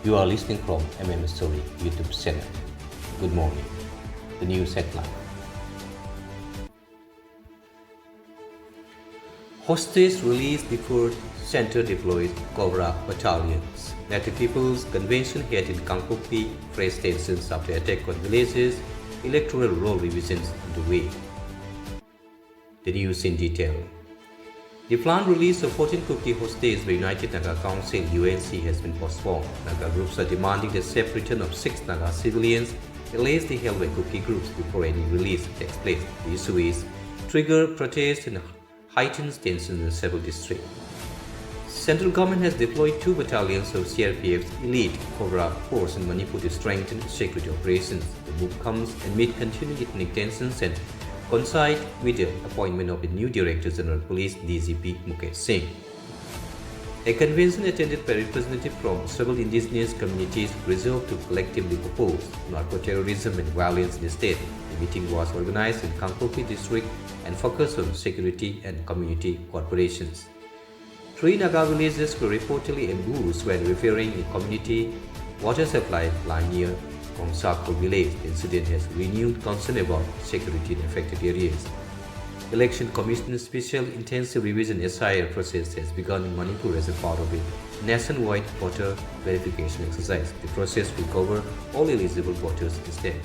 You are listening from Story YouTube channel. Good morning. The news headline. Hostage release deferred, center deployed Cobra battalions. Native People's Convention held in Kangpokpi faced tensions after attack on villages, electoral roll revisions underway. The news in detail. The planned release of 14 Kuki hostages by United Naga Council UNC has been postponed. Naga groups are demanding the safe return of 6 Naga civilians allegedly held by Kuki groups before any release takes place. The issue is trigger protests and heightens tensions in several districts. Central government has deployed 2 battalions of CRPF's elite Cobra force in Manipur to strengthen security operations. The move comes amid continuing ethnic tensions and coincide with the appointment of the new Director General Police DGP Mukesh Singh. A convention attended by representatives from several indigenous communities resolved to collectively oppose narco-terrorism and violence in the state. The meeting was organized in Kangpokpi district and focused on security and community corporations. 3 Naga villages were reportedly ambushed when repairing a community water supply line near Kongsakpo village. The incident has renewed concern about security in affected areas. Election Commission Special Intensive Revision SIR process has begun in Manipur as a part of a nationwide voter verification exercise. The process will cover all eligible voters in the state.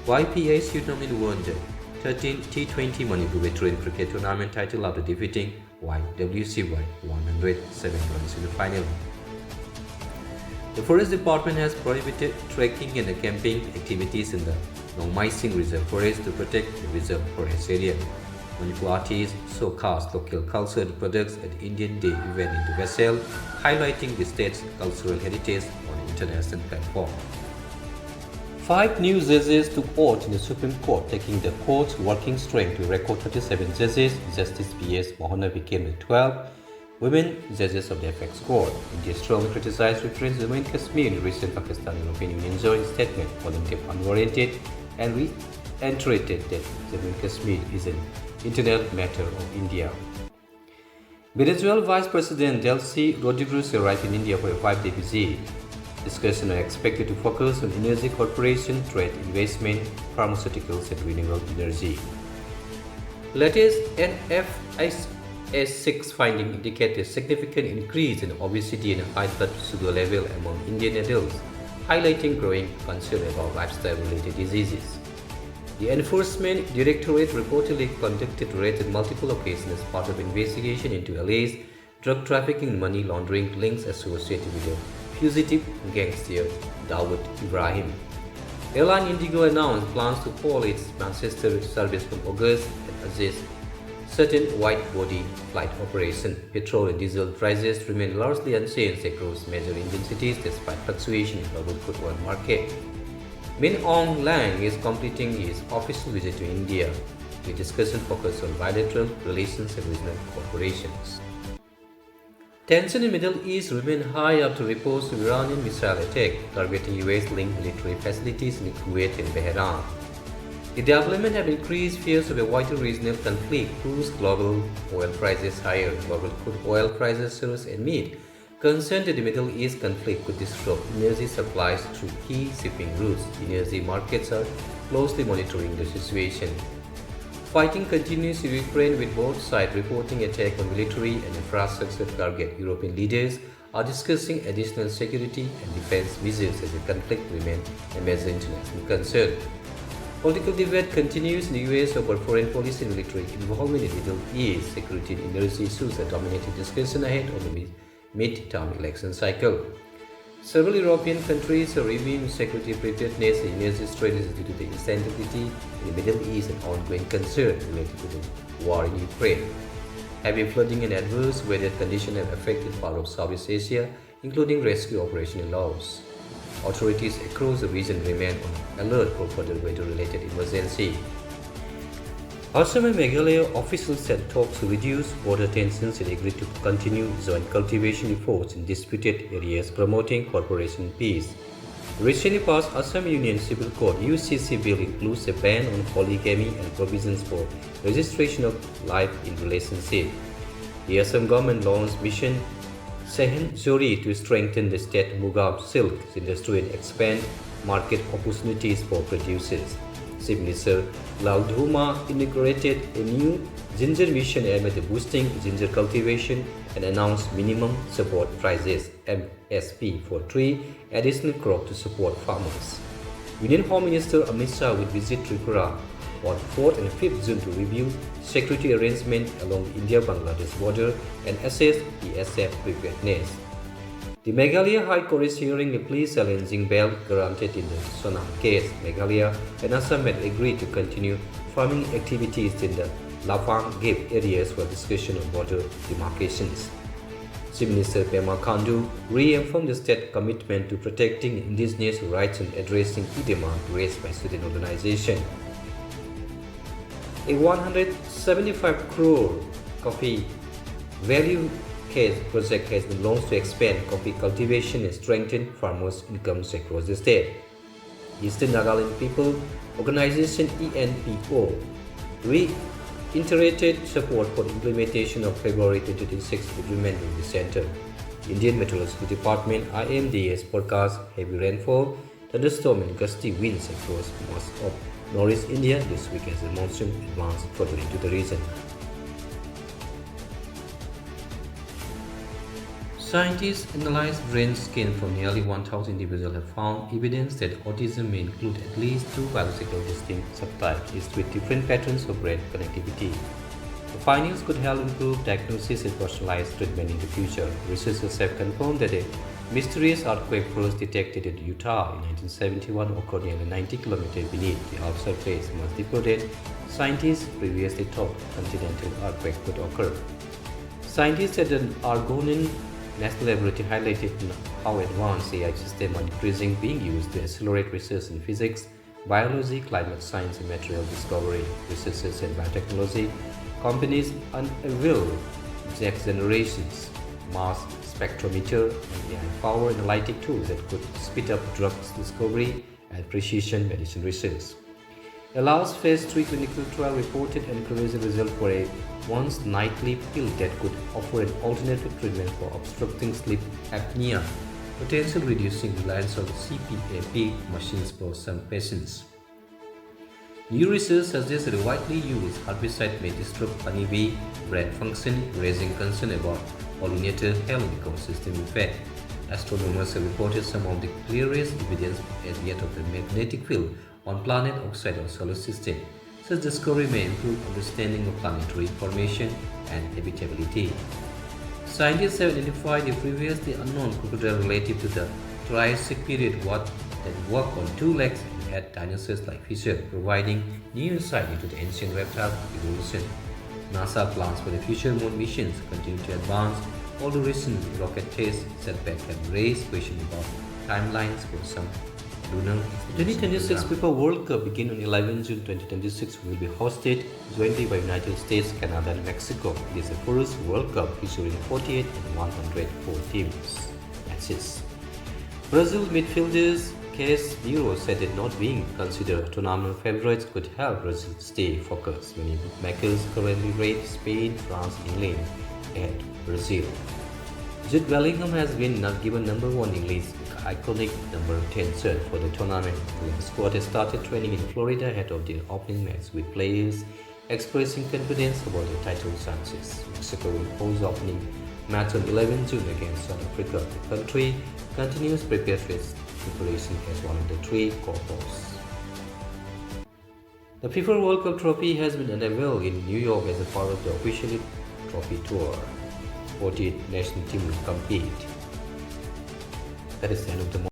YPA's tournament won the 13th T20 Manipur Veteran Cricket Tournament title after defeating YWC by 107 runs in the final. The Forest Department has prohibited trekking and camping activities in the Nongmaising Reserve Forest to protect the reserve forest area. Manipur artists showcased local cultural products at the Indian Day event in the vessel, highlighting the state's cultural heritage on an international platform. 5 new judges took oath in the Supreme Court, taking the court's working strength to record 37 judges. Justice B.S. Mohana became the 12th women judges of the apex court. India strongly criticized reference to Jammu and Kashmir in recent Pakistan-European Union joint statement, calling them unwarranted and reiterated that Jammu and Kashmir is an internal matter of India. Venezuelan Vice President Delcy Rodriguez arrived in India for a 5-day visit. Discussions are expected to focus on energy corporation, trade, investment, pharmaceuticals, and renewable energy. Latest NFIS6 findings indicate a significant increase in obesity and high blood sugar level among Indian adults, highlighting growing concern about lifestyle-related diseases. The Enforcement Directorate reportedly conducted raids on multiple occasions as part of investigation into alleged drug trafficking and money laundering links associated with the fugitive gangster Dawood Ibrahim. Airline Indigo announced plans to call its Manchester service from August and assist certain wide-body flight operations. Petrol and diesel prices remain largely unchanged across major Indian cities despite fluctuation in global crude oil market. Min Aung Hlaing is completing his official visit to India, with discussion focused on bilateral relations and regional cooperations. Tension in the Middle East remain high after reports of Iranian missile attack targeting US-linked military facilities in Kuwait and Bahrain. The development have increased fears of a wider regional conflict, pushed global oil prices higher. Global crude oil prices surged amid concern that the Middle East conflict could disrupt energy supplies through key shipping routes. Energy markets are closely monitoring the situation. Fighting continues in Ukraine, with both sides reporting attack on military and infrastructure target. European leaders are discussing additional security and defense measures as the conflict remains a major international concern. Political debate continues in the US over foreign policy and military involvement in the Middle East. Security and energy issues are dominating discussion ahead of the mid-term election cycle. Several European countries are reviewing security preparedness and energy strategies due to the instability in the Middle East and ongoing concern related to the war in Ukraine. Heavy flooding and adverse weather conditions have affected parts of Southeast Asia, including rescue operations in Laos. Authorities across the region remain on alert for further weather-related emergency. Assam and Meghalaya officials said talks to reduce border tensions and agreed to continue joint cultivation efforts in disputed areas, promoting cooperation and peace. The recently passed Assam Union Civil Code (UCC) bill includes a ban on polygamy and provisions for registration of life in relationship. The Assam government launched Mission Zori to strengthen the state Mughal silk industry and expand market opportunities for producers. Chief Minister Laudhuma inaugurated a new ginger mission aimed at boosting ginger cultivation and announced minimum support prices (MSP) for 3 additional crops to support farmers. Union Home Minister Amit Shah will visit Tripura on 4th and 5th June to review security arrangements along the India-Bangladesh border and assess BSF preparedness. The Meghalaya High Court is hearing a plea challenging bail granted in the Sonam case. Meghalaya and Assam had agreed to continue farming activities in the Lapang Gap areas for discussion on border demarcations. Chief Minister Pema Khandu reaffirmed the state commitment to protecting indigenous rights and addressing key demands raised by student organizations. A 175 crore coffee value case project has been launched to expand coffee cultivation and strengthen farmers' incomes across the state. Eastern Nagaland People Organization ENPO reiterated support for the implementation of February 2026 agreement with the center. Indian Meteorological Department IMD forecast heavy rainfall, thunderstorm and gusty winds across most of Northeast India this week as the monsoon advanced further into the region. Scientists analyzed brain scan from nearly 1,000 individuals have found evidence that autism may include at least 2 biological distinct subtypes with different patterns of brain connectivity. The findings could help improve diagnosis and personalized treatment in the future. Researchers have confirmed that a mysterious earthquake first detected in Utah in 1971 occurred nearly 90 kilometers beneath the Earth's surface, much deeper than scientists previously thought continental earthquake could occur. Scientists at the Argonne National Laboratory highlighted how advanced AI systems are increasingly being used to accelerate research in physics, biology, climate science, and material discovery. Researchers and biotechnology companies unveiled next generations mass spectrometer and AI-powered analytic tools that could speed up drug discovery and precision medicine research. A last phase 3 clinical trial reported encouraging results for a once-nightly pill that could offer an alternative treatment for obstructing sleep apnea, potentially reducing reliance on CPAP machines for some patients. New research suggests that a widely used herbicide may disrupt honeybee brain function, raising concern about pollinator health and ecosystem effect. Astronomers have reported some of the clearest evidence as yet of the magnetic field on planet outside our solar system. Such discovery may improve understanding of planetary formation and habitability. Scientists have identified a previously unknown crocodile relative to the Triassic period that walked on 2 legs and had dinosaurs-like features, providing new insight into the ancient reptile evolution. NASA plans for the future moon missions continue to advance, although recent rocket test setbacks have raised questions about timelines for some lunar. The 2026 FIFA World Cup begin on 11 June 2026 will be hosted jointly by United States, Canada and Mexico. It is the first World Cup featuring 48 and 104 teams. Matches. Brazil midfielders Case Bureau said that not being considered tournament favorites could help Brazil stay focused. Many bookmakers currently rate Spain, France, England and Brazil. Jude Bellingham has been given number 1 English iconic number 10 shirt for the tournament. The squad has started training in Florida ahead of their opening match, with players expressing confidence about their title chances. Mexico will host the opening match on 11 June against South Africa. The country continues preparation as one of the 3 co-hosts. The FIFA World Cup trophy has been unveiled in New York as a part of the official trophy tour. 48 national teams will compete. That is the end of the